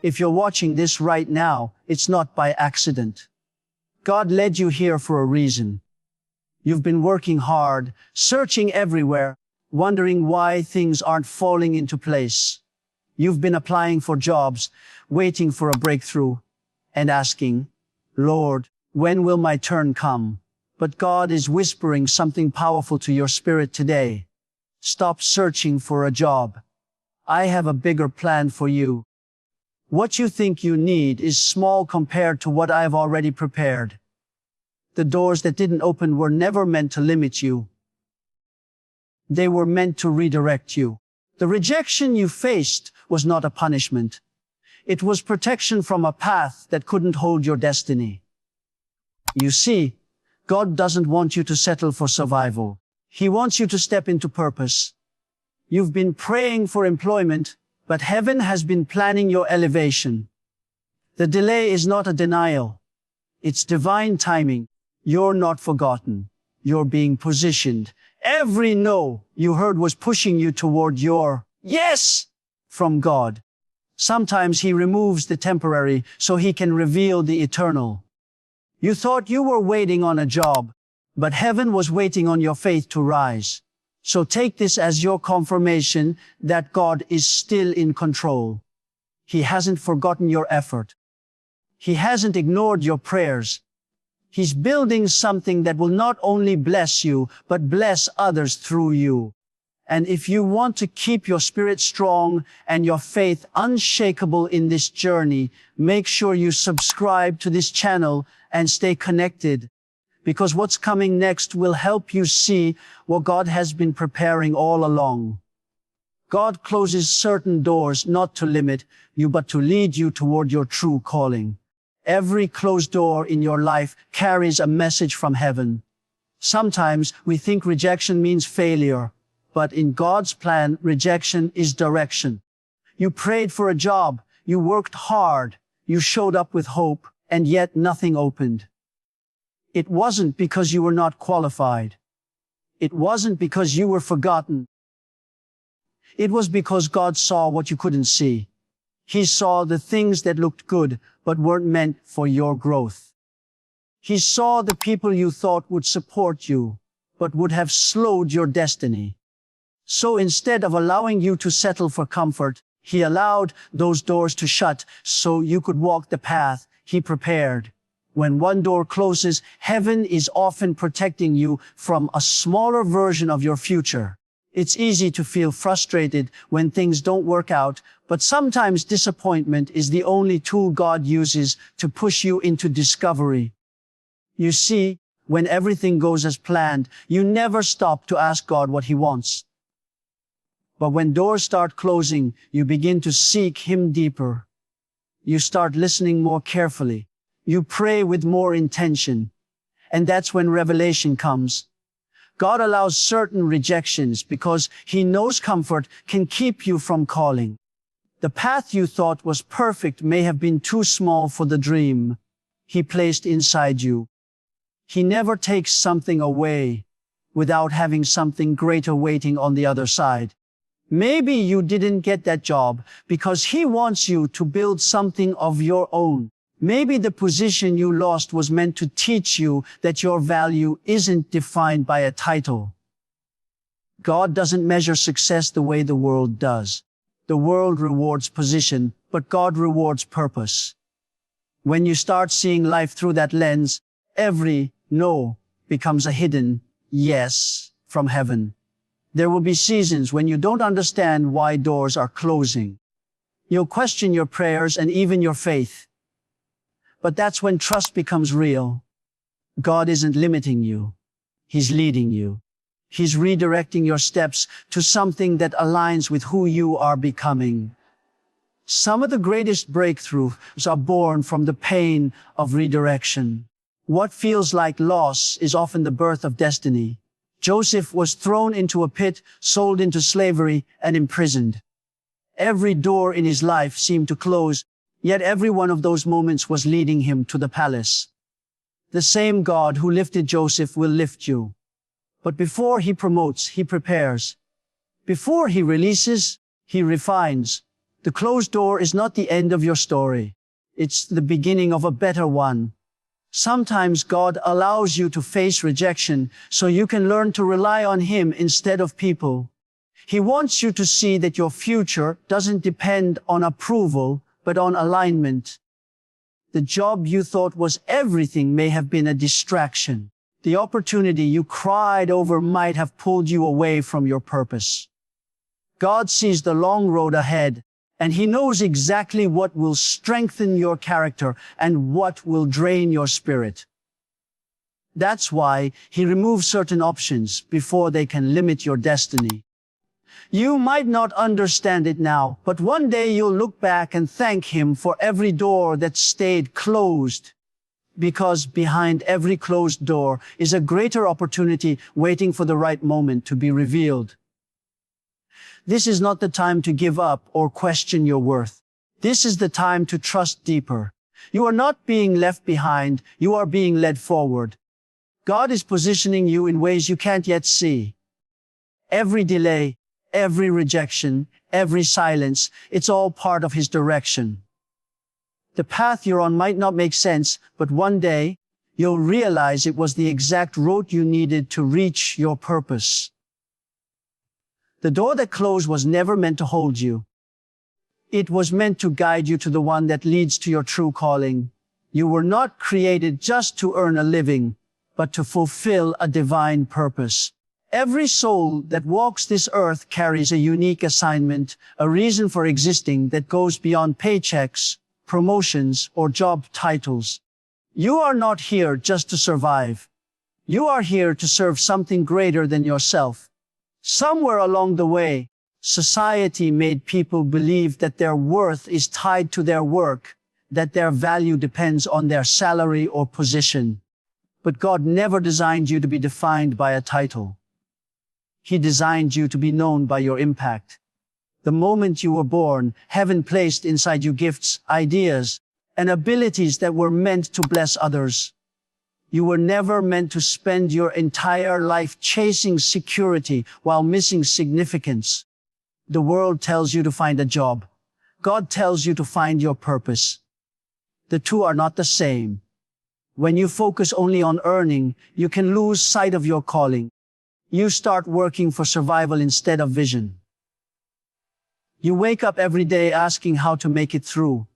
If you're watching this right now, it's not by accident. God led you here for a reason. You've been working hard, searching everywhere, wondering why things aren't falling into place. You've been applying for jobs, waiting for a breakthrough, and asking, Lord, when will my turn come? But God is whispering something powerful to your spirit today. Stop searching for a job. I have a bigger plan for you. What you think you need is small compared to what I've already prepared. The doors that didn't open were never meant to limit you. They were meant to redirect you. The rejection you faced was not a punishment. It was protection from a path that couldn't hold your destiny. You see, God doesn't want you to settle for survival. He wants you to step into purpose. You've been praying for employment, but heaven has been planning your elevation. The delay is not a denial. It's divine timing. You're not forgotten. You're being positioned. Every no you heard was pushing you toward your yes from God. Sometimes He removes the temporary so He can reveal the eternal. You thought you were waiting on a job, but heaven was waiting on your faith to rise. So take this as your confirmation that God is still in control. He hasn't forgotten your effort. He hasn't ignored your prayers. He's building something that will not only bless you, but bless others through you. And if you want to keep your spirit strong and your faith unshakable in this journey, make sure you subscribe to this channel and stay connected. Because what's coming next will help you see what God has been preparing all along. God closes certain doors not to limit you, but to lead you toward your true calling. Every closed door in your life carries a message from heaven. Sometimes we think rejection means failure, but in God's plan, rejection is direction. You prayed for a job, you worked hard, you showed up with hope, and yet nothing opened. It wasn't because you were not qualified. It wasn't because you were forgotten. It was because God saw what you couldn't see. He saw the things that looked good, but weren't meant for your growth. He saw the people you thought would support you, but would have slowed your destiny. So instead of allowing you to settle for comfort, He allowed those doors to shut so you could walk the path He prepared. When one door closes, heaven is often protecting you from a smaller version of your future. It's easy to feel frustrated when things don't work out, but sometimes disappointment is the only tool God uses to push you into discovery. You see, when everything goes as planned, you never stop to ask God what He wants. But when doors start closing, you begin to seek Him deeper. You start listening more carefully. You pray with more intention. And that's when revelation comes. God allows certain rejections because He knows comfort can keep you from calling. The path you thought was perfect may have been too small for the dream He placed inside you. He never takes something away without having something greater waiting on the other side. Maybe you didn't get that job because He wants you to build something of your own. Maybe the position you lost was meant to teach you that your value isn't defined by a title. God doesn't measure success the way the world does. The world rewards position, but God rewards purpose. When you start seeing life through that lens, every no becomes a hidden yes from heaven. There will be seasons when you don't understand why doors are closing. You'll question your prayers and even your faith. But that's when trust becomes real. God isn't limiting you. He's leading you. He's redirecting your steps to something that aligns with who you are becoming. Some of the greatest breakthroughs are born from the pain of redirection. What feels like loss is often the birth of destiny. Joseph was thrown into a pit, sold into slavery, and imprisoned. Every door in his life seemed to close, yet every one of those moments was leading him to the palace. The same God who lifted Joseph will lift you. But before He promotes, He prepares. Before He releases, He refines. The closed door is not the end of your story. It's the beginning of a better one. Sometimes God allows you to face rejection so you can learn to rely on Him instead of people. He wants you to see that your future doesn't depend on approval, but on alignment. The job you thought was everything may have been a distraction. The opportunity you cried over might have pulled you away from your purpose. God sees the long road ahead, and He knows exactly what will strengthen your character and what will drain your spirit. That's why He removes certain options before they can limit your destiny. You might not understand it now, but one day you'll look back and thank Him for every door that stayed closed. Because behind every closed door is a greater opportunity waiting for the right moment to be revealed. This is not the time to give up or question your worth. This is the time to trust deeper. You are not being left behind, you are being led forward. God is positioning you in ways you can't yet see. Every delay, every rejection, every silence, it's all part of His direction. The path you're on might not make sense, but one day, you'll realize it was the exact road you needed to reach your purpose. The door that closed was never meant to hold you. It was meant to guide you to the one that leads to your true calling. You were not created just to earn a living, but to fulfill a divine purpose. Every soul that walks this earth carries a unique assignment, a reason for existing that goes beyond paychecks, promotions, or job titles. You are not here just to survive. You are here to serve something greater than yourself. Somewhere along the way, society made people believe that their worth is tied to their work, that their value depends on their salary or position. But God never designed you to be defined by a title. He designed you to be known by your impact. The moment you were born, Heaven placed inside you gifts, ideas, and abilities that were meant to bless others. You were never meant to spend your entire life chasing security while missing significance. The world tells you to find a job. God tells you to find your purpose. The two are not the same. When you focus only on earning, you can lose sight of your calling. You start working for survival instead of vision. You wake up every day asking how to make it through,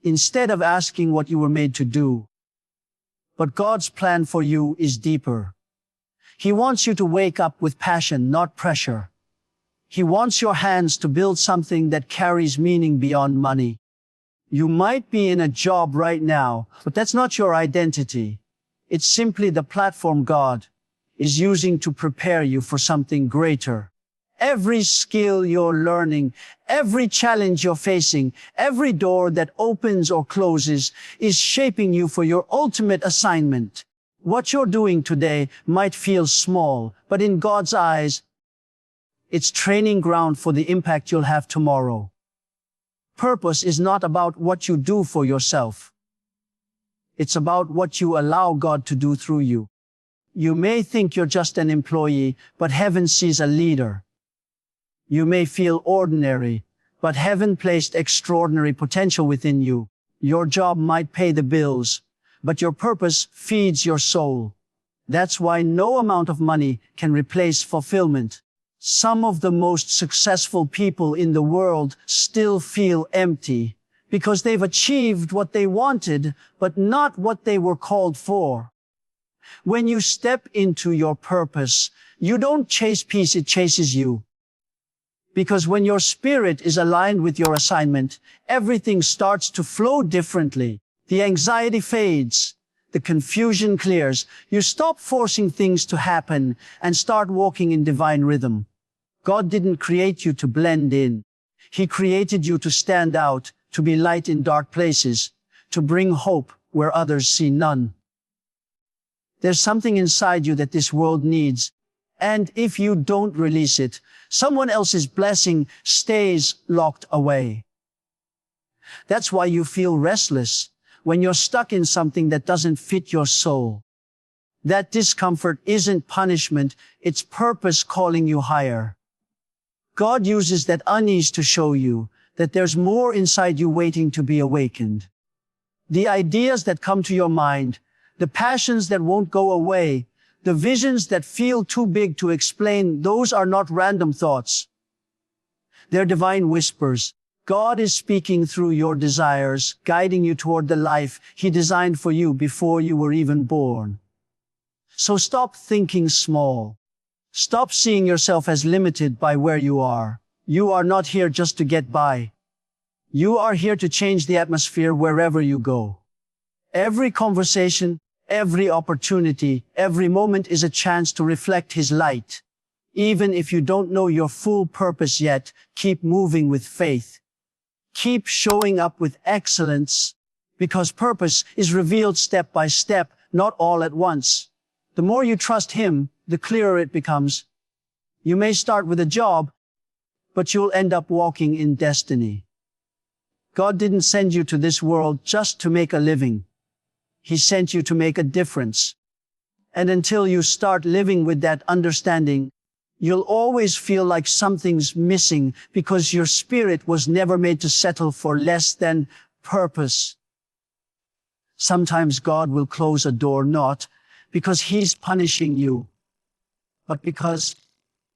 instead of asking what you were made to do. But God's plan for you is deeper. He wants you to wake up with passion, not pressure. He wants your hands to build something that carries meaning beyond money. You might be in a job right now, but that's not your identity. It's simply the platform God is using to prepare you for something greater. Every skill you're learning, every challenge you're facing, every door that opens or closes is shaping you for your ultimate assignment. What you're doing today might feel small, but in God's eyes, it's training ground for the impact you'll have tomorrow. Purpose is not about what you do for yourself. It's about what you allow God to do through you. You may think you're just an employee, but Heaven sees a leader. You may feel ordinary, but Heaven placed extraordinary potential within you. Your job might pay the bills, but your purpose feeds your soul. That's why no amount of money can replace fulfillment. Some of the most successful people in the world still feel empty because they've achieved what they wanted, but not what they were called for. When you step into your purpose, you don't chase peace, it chases you. Because when your spirit is aligned with your assignment, everything starts to flow differently. The anxiety fades. The confusion clears. You stop forcing things to happen and start walking in divine rhythm. God didn't create you to blend in. He created you to stand out, to be light in dark places, to bring hope where others see none. There's something inside you that this world needs. And if you don't release it, someone else's blessing stays locked away. That's why you feel restless when you're stuck in something that doesn't fit your soul. That discomfort isn't punishment, it's purpose calling you higher. God uses that unease to show you that there's more inside you waiting to be awakened. The ideas that come to your mind, the passions that won't go away, the visions that feel too big to explain, those are not random thoughts. They're divine whispers. God is speaking through your desires, guiding you toward the life He designed for you before you were even born. So stop thinking small. Stop seeing yourself as limited by where you are. You are not here just to get by. You are here to change the atmosphere wherever you go. Every conversation, every opportunity, every moment is a chance to reflect His light. Even if you don't know your full purpose yet, keep moving with faith. Keep showing up with excellence, because purpose is revealed step by step, not all at once. The more you trust Him, the clearer it becomes. You may start with a job, but you'll end up walking in destiny. God didn't send you to this world just to make a living. He sent you to make a difference. And until you start living with that understanding, you'll always feel like something's missing because your spirit was never made to settle for less than purpose. Sometimes God will close a door not because He's punishing you, but because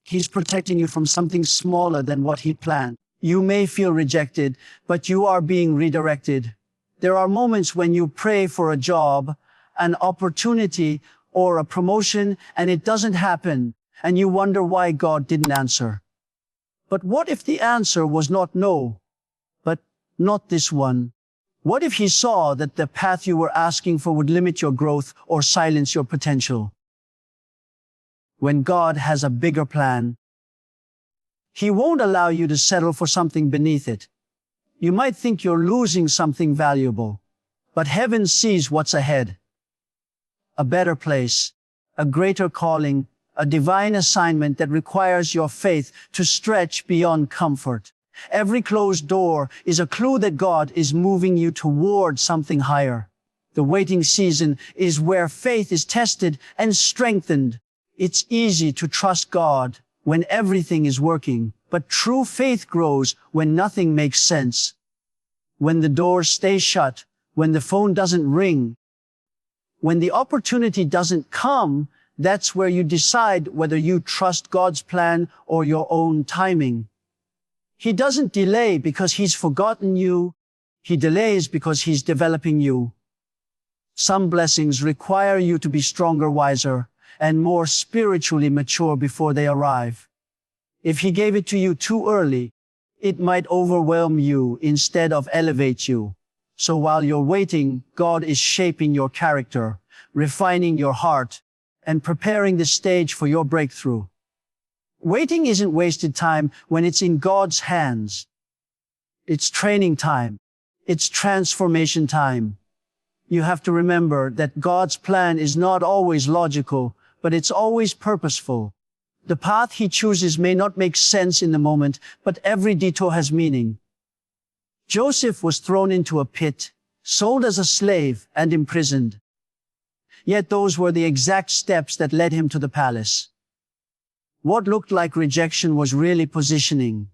He's protecting you from something smaller than what He planned. You may feel rejected, but you are being redirected. There are moments when you pray for a job, an opportunity, or a promotion, and it doesn't happen, and you wonder why God didn't answer. But what if the answer was not no, but not this one? What if He saw that the path you were asking for would limit your growth or silence your potential? When God has a bigger plan, He won't allow you to settle for something beneath it. You might think you're losing something valuable, but heaven sees what's ahead. A better place, a greater calling, a divine assignment that requires your faith to stretch beyond comfort. Every closed door is a clue that God is moving you toward something higher. The waiting season is where faith is tested and strengthened. It's easy to trust God when everything is working, but true faith grows when nothing makes sense. When the doors stay shut, when the phone doesn't ring, when the opportunity doesn't come, that's where you decide whether you trust God's plan or your own timing. He doesn't delay because He's forgotten you. He delays because He's developing you. Some blessings require you to be stronger, wiser, and more spiritually mature before they arrive. If He gave it to you too early, it might overwhelm you instead of elevate you. So while you're waiting, God is shaping your character, refining your heart, and preparing the stage for your breakthrough. Waiting isn't wasted time when it's in God's hands. It's training time. It's transformation time. You have to remember that God's plan is not always logical, but it's always purposeful. The path He chooses may not make sense in the moment, but every detour has meaning. Joseph was thrown into a pit, sold as a slave, and imprisoned. Yet those were the exact steps that led him to the palace. What looked like rejection was really positioning.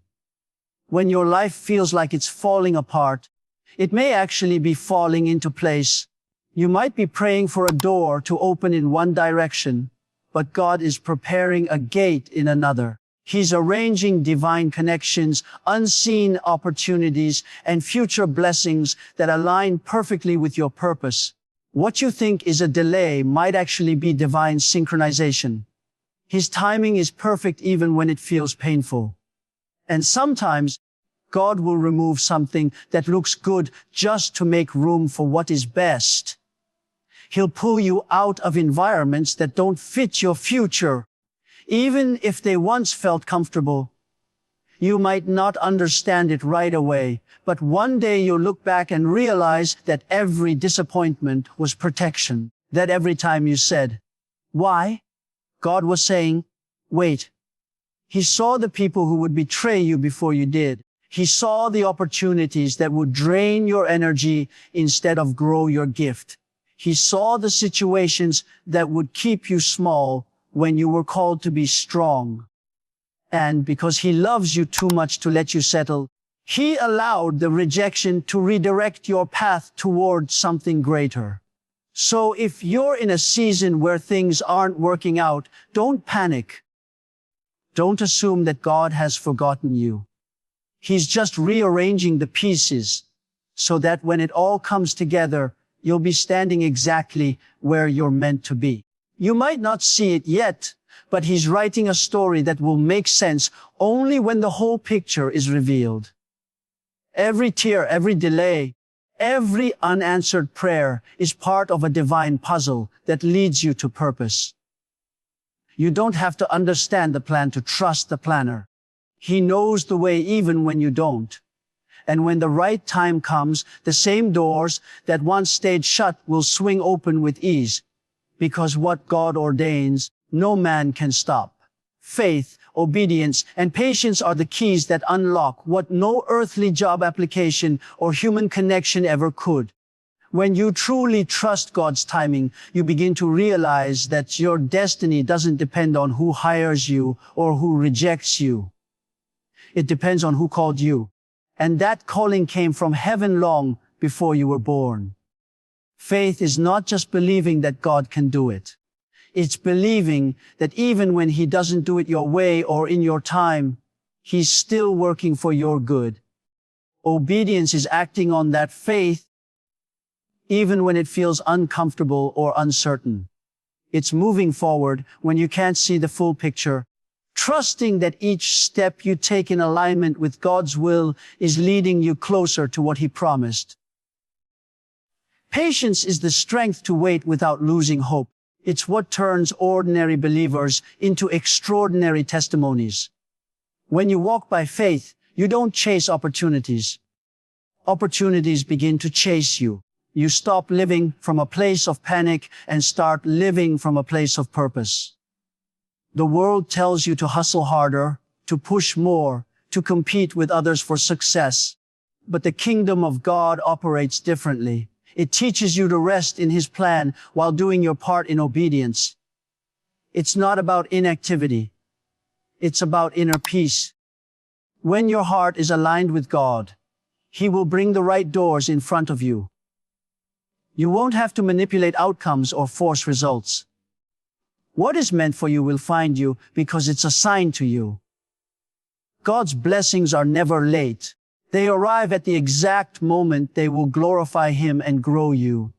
When your life feels like it's falling apart, it may actually be falling into place. You might be praying for a door to open in one direction, but God is preparing a gate in another. He's arranging divine connections, unseen opportunities, and future blessings that align perfectly with your purpose. What you think is a delay might actually be divine synchronization. His timing is perfect even when it feels painful. And sometimes, God will remove something that looks good just to make room for what is best. He'll pull you out of environments that don't fit your future. Even if they once felt comfortable, you might not understand it right away, but one day you'll look back and realize that every disappointment was protection, that every time you said, "Why?" God was saying, "Wait." He saw the people who would betray you before you did. He saw the opportunities that would drain your energy instead of grow your gift. He saw the situations that would keep you small when you were called to be strong. And because He loves you too much to let you settle, He allowed the rejection to redirect your path towards something greater. So if you're in a season where things aren't working out, don't panic. Don't assume that God has forgotten you. He's just rearranging the pieces so that when it all comes together, you'll be standing exactly where you're meant to be. You might not see it yet, but He's writing a story that will make sense only when the whole picture is revealed. Every tear, every delay, every unanswered prayer is part of a divine puzzle that leads you to purpose. You don't have to understand the plan to trust the planner. He knows the way even when you don't. And when the right time comes, the same doors that once stayed shut will swing open with ease. Because what God ordains, no man can stop. Faith, obedience, and patience are the keys that unlock what no earthly job application or human connection ever could. When you truly trust God's timing, you begin to realize that your destiny doesn't depend on who hires you or who rejects you. It depends on who called you. And that calling came from heaven long before you were born. Faith is not just believing that God can do it. It's believing that even when He doesn't do it your way or in your time, He's still working for your good. Obedience is acting on that faith even when it feels uncomfortable or uncertain. It's moving forward when you can't see the full picture, trusting that each step you take in alignment with God's will is leading you closer to what He promised. Patience is the strength to wait without losing hope. It's what turns ordinary believers into extraordinary testimonies. When you walk by faith, you don't chase opportunities. Opportunities begin to chase you. You stop living from a place of panic and start living from a place of purpose. The world tells you to hustle harder, to push more, to compete with others for success. But the kingdom of God operates differently. It teaches you to rest in His plan while doing your part in obedience. It's not about inactivity. It's about inner peace. When your heart is aligned with God, He will bring the right doors in front of you. You won't have to manipulate outcomes or force results. What is meant for you will find you because it's assigned to you. God's blessings are never late. They arrive at the exact moment they will glorify Him and grow you.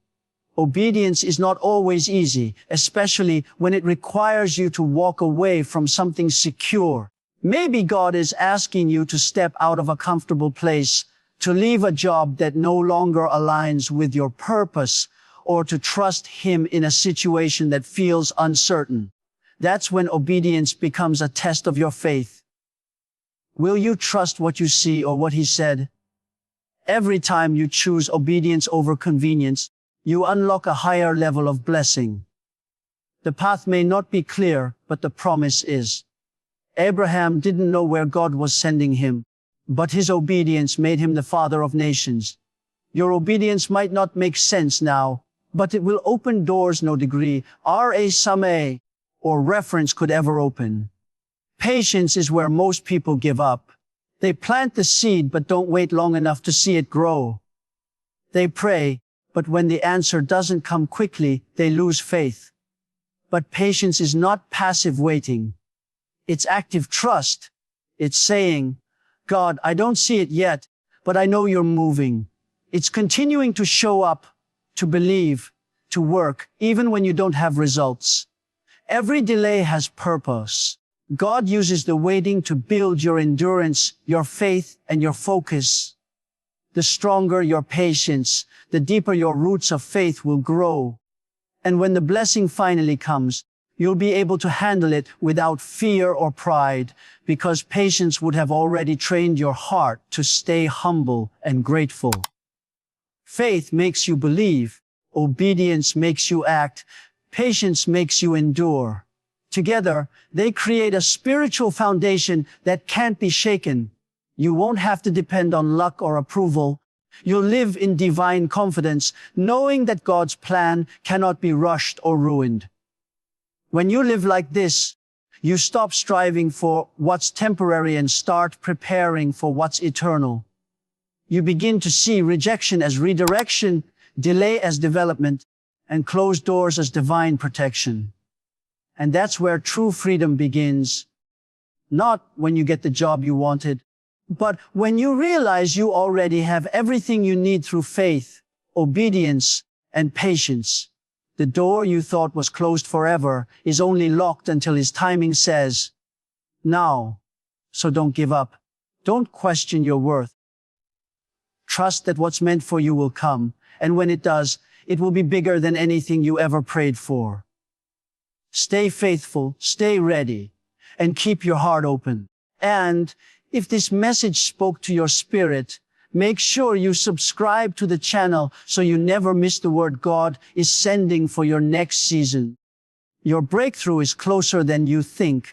Obedience is not always easy, especially when it requires you to walk away from something secure. Maybe God is asking you to step out of a comfortable place, to leave a job that no longer aligns with your purpose, or to trust Him in a situation that feels uncertain. That's when obedience becomes a test of your faith. Will you trust what you see or what He said? Every time you choose obedience over convenience, you unlock a higher level of blessing. The path may not be clear, but the promise is. Abraham didn't know where God was sending him, but his obedience made him the father of nations. Your obedience might not make sense now, but it will open doors no degree, sum or reference could ever open. Patience is where most people give up. They plant the seed but don't wait long enough to see it grow. They pray, but when the answer doesn't come quickly, they lose faith. But patience is not passive waiting. It's active trust. It's saying, God, I don't see it yet, but I know You're moving. It's continuing to show up, to believe, to work, even when you don't have results. Every delay has purpose. God uses the waiting to build your endurance, your faith, and your focus. The stronger your patience, the deeper your roots of faith will grow. And when the blessing finally comes, you'll be able to handle it without fear or pride, because patience would have already trained your heart to stay humble and grateful. Faith makes you believe, obedience makes you act, patience makes you endure. Together, they create a spiritual foundation that can't be shaken. You won't have to depend on luck or approval. You'll live in divine confidence, knowing that God's plan cannot be rushed or ruined. When you live like this, you stop striving for what's temporary and start preparing for what's eternal. You begin to see rejection as redirection, delay as development, and closed doors as divine protection. And that's where true freedom begins. Not when you get the job you wanted, but when you realize you already have everything you need through faith, obedience, and patience. The door you thought was closed forever is only locked until His timing says, now. So don't give up. Don't question your worth. Trust that what's meant for you will come, and when it does, it will be bigger than anything you ever prayed for. Stay faithful, stay ready, and keep your heart open. And if this message spoke to your spirit, make sure you subscribe to the channel so you never miss the word God is sending for your next season. Your breakthrough is closer than you think.